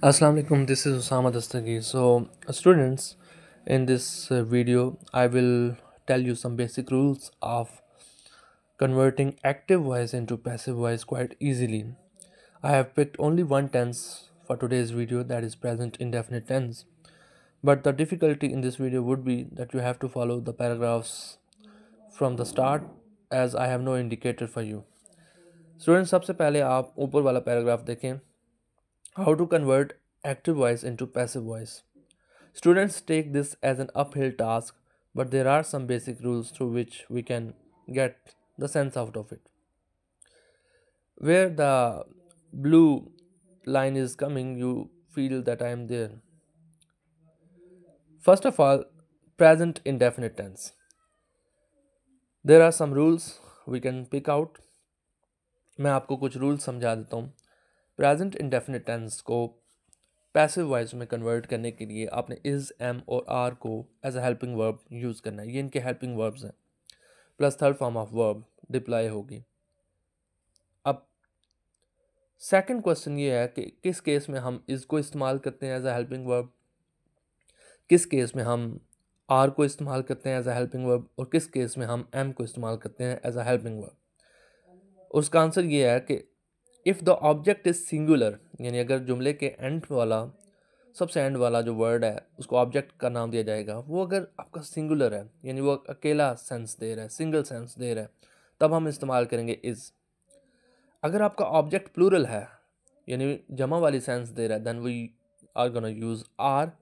Assalamu alaikum, this is Osama Dastagir. So, students, in this video, I will tell you some basic rules of converting active voice into passive voice quite easily. I have picked only one tense for today's video, that is present indefinite tense. But the difficulty in this video would be that you have to follow the paragraphs from the start as I have no indicator for you. Students, सबसे पहले आप ऊपर वाला paragraph देखें. How to convert active voice into passive voice. Students take this as an uphill task, but there are some basic rules through which we can get the sense out of it. Where the blue line is coming, you feel that I am there. First of all, present indefinite tense. There are some rules we can pick out. मैं आपको कुछ rules समझा देता हूँ. Present indefinite tense को passive voice में convert करने के लिए आपने इज़, एम और आर को as a helping verb use करना है. ये इनके हेल्पिंग वर्ब्स हैं, plus third form of verb deploy होगी. अब सेकंड क्वेश्चन ये है कि किस केस में हम इज़ को इस्तेमाल करते हैं एज अ हेल्पिंग वर्ब, किस केस में हम आर को इस्तेमाल करते हैं एज अ हेल्पिंग वर्ब, और किस केस में हम एम को इस्तेमाल करते हैं एज अ हेल्पिंग वर्ब. उसका आंसर ये है कि if the object is singular, यानी अगर जुमले के एंड वाला, सबसे एंड वाला जो वर्ड है उसको ऑब्जेक्ट का नाम दिया जाएगा, वो अगर आपका सिंगुलर है यानी वो अकेला सेंस दे रहा है, सिंगल सेंस दे रहा है, तब हम इस्तेमाल करेंगे इज़. अगर आपका ऑब्जेक्ट प्लूरल है यानी जमा वाली सेंस दे रहा है, then we are gonna use are.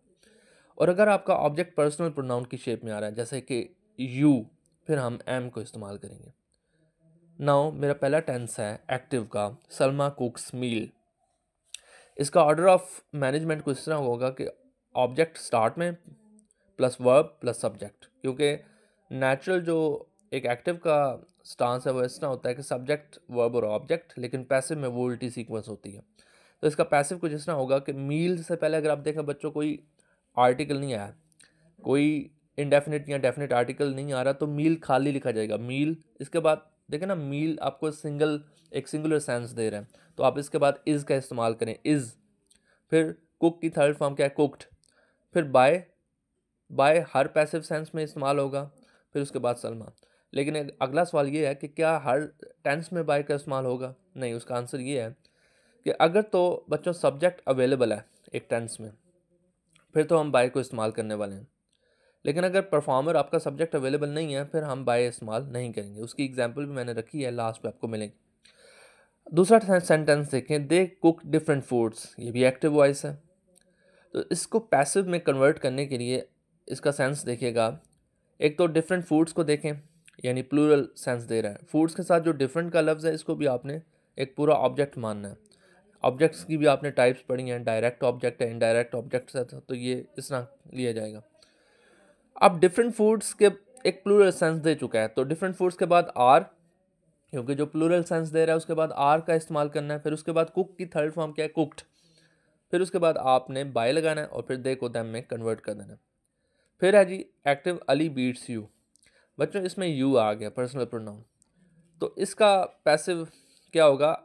और अगर आपका ऑब्जेक्ट पर्सनल प्रोनाउन की शेप में आ रहा है जैसे कि यू, फिर हम एम को इस्तेमाल करेंगे. नाउ मेरा पहला टेंस है एक्टिव का, सलमा कुक्स मील. इसका ऑर्डर ऑफ मैनेजमेंट कुछ इस तरह होगा कि ऑब्जेक्ट स्टार्ट में प्लस वर्ब प्लस सब्जेक्ट, क्योंकि नेचुरल जो एक एक्टिव का स्टांस है वो इस तरह होता है कि सब्जेक्ट वर्ब और ऑब्जेक्ट, लेकिन पैसिव में वो उल्टी सीक्वेंस होती है. तो इसका पैसिव कुछ इस तरह होगा कि मील से पहले अगर आप देखें बच्चों कोई आर्टिकल नहीं आया, कोई इंडेफिनिट या डेफिनेट आर्टिकल नहीं आ रहा, तो मील खाली लिखा जाएगा मील. इसके बाद देखें ना, मील आपको एक सिंगुलर सेंस दे रहा है, तो आप इसके बाद इज़ का इस्तेमाल करें, इज़. फिर कुक की थर्ड फॉर्म क्या है, कुक्ड. फिर by, by her passive sense में इस्तेमाल होगा. फिर उसके बाद सलमा. लेकिन अगला सवाल ये है कि क्या हर टेंस में बाय का इस्तेमाल होगा? नहीं. उसका आंसर ये है कि अगर तो बच्चों सब्जेक्ट अवेलेबल है एक टेंस में, फिर तो हम बाय को इस्तेमाल करने वाले हैं. लेकिन अगर परफॉर्मर आपका सब्जेक्ट अवेलेबल नहीं है, फिर हम बाय इस्तेमाल नहीं करेंगे. उसकी एग्जाम्पल भी मैंने रखी है, लास्ट पे आपको मिलेगी. दूसरा सेंटेंस देखें, दे कुक डिफरेंट फूड्स. ये भी एक्टिव वॉइस है. तो इसको पैसिव में कन्वर्ट करने के लिए इसका सेंस देखिएगा. एक तो डिफरेंट फूड्स को देखें, यानी प्लूरल सेंस दे रहा है. फूड्स के साथ जो डिफरेंट का लफ्ज़ है इसको भी आपने एक पूरा ऑब्जेक्ट मानना है. ऑब्जेक्ट्स की भी आपने टाइप्स पढ़ी हैं, डायरेक्ट ऑब्जेक्ट है, इनडायरेक्ट ऑब्जेक्ट है, तो ये इस तरह लिया जाएगा. अब डिफरेंट फूड्स के एक प्लूरल सेंस दे चुका है, तो डिफरेंट फूड्स के बाद आर, क्योंकि जो प्लूरल सेंस दे रहा है उसके बाद आर का इस्तेमाल करना है. फिर उसके बाद कुक की थर्ड फॉर्म क्या है, कुक्ड. फिर उसके बाद आपने बाय लगाना है और फिर दे को दैम में कन्वर्ट कर देना है. फिर है जी एक्टिव, अली बीट्स यू. बच्चों इसमें यू आ गया, पर्सनल प्रोनाउन. तो इसका पैसिव क्या होगा,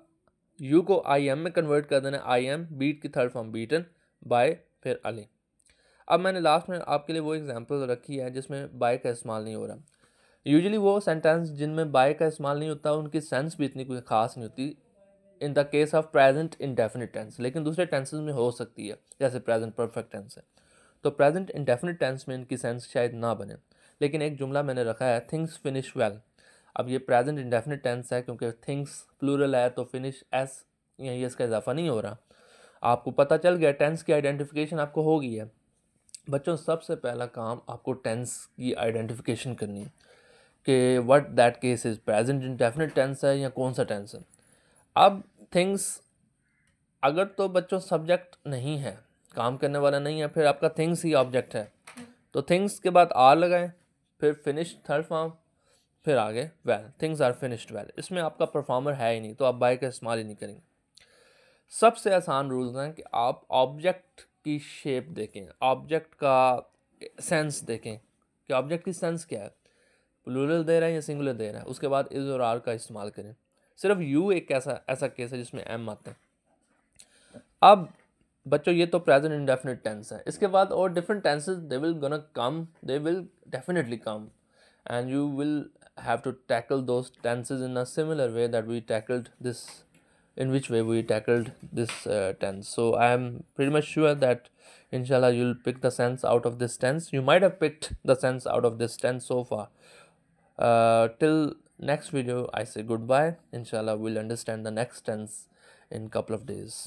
यू को आई एम में कन्वर्ट कर देना है. आई एम, बीट की थर्ड फॉर्म बीटन, बाय, फिर अली. अब मैंने लास्ट में आपके लिए वो एग्जांपल रखी है जिसमें बाय का इस्तेमाल नहीं हो रहा. यूजुअली वो सेंटेंस जिनमें बाय का इस्तेमाल नहीं होता उनकी सेंस भी इतनी कोई ख़ास नहीं होती in the case of present indefinite tense, लेकिन दूसरे टेंसेस में हो सकती है, जैसे प्रेजेंट परफेक्ट टेंस है. तो प्रेजेंट इंडेफिनिट टेंस में इनकी सेंस शायद ना बने. लेकिन एक जुमला मैंने रखा है, थिंग्स फिनिश वेल. अब ये प्रेजेंट इंडेफिनिट टेंस है क्योंकि थिंग्स प्लूरल है, तो फिनिश एस यही इसका इजाफा नहीं हो रहा. आपको पता चल गया, टेंस की आइडेंटिफिकेशन आपको हो गई है. बच्चों सबसे पहला काम आपको टेंस की आइडेंटिफिकेशन करनी है कि what that case is, present indefinite tense है या कौन सा टेंस है. अब थिंग्स, अगर तो बच्चों सब्जेक्ट नहीं है, काम करने वाला नहीं है, फिर आपका थिंग्स ही ऑब्जेक्ट है, तो थिंग्स के बाद आर लगाएं, फिर फिनिश थर्ड फॉर्म, फिर आगे well, things are finished well. इसमें आपका परफॉर्मर है ही नहीं, तो आप बाय का इस्तेमाल ही नहीं करेंगे. सबसे आसान रूल्स हैं कि आप ऑब्जेक्ट की शेप देखें, ऑब्जेक्ट का सेंस देखें कि ऑब्जेक्ट की सेंस क्या है, प्लूरल दे रहा है या सिंगुलर दे रहा है. उसके बाद इज़ और आर का इस्तेमाल करें. सिर्फ यू एक ऐसा केस है जिसमें एम आता है. अब बच्चों ये तो प्रेजेंट इंडेफिनिट टेंस है. इसके बाद और different tenses they will gonna come, they will definitely come, and you will have to tackle those tenses in a similar way that we tackled this, in which way we tackled this tense. So I am pretty much sure that inshallah you'll pick the sense out of this tense. You might have picked the sense out of this tense so far. Till next video I say goodbye. Inshallah we'll understand the next tense in couple of days.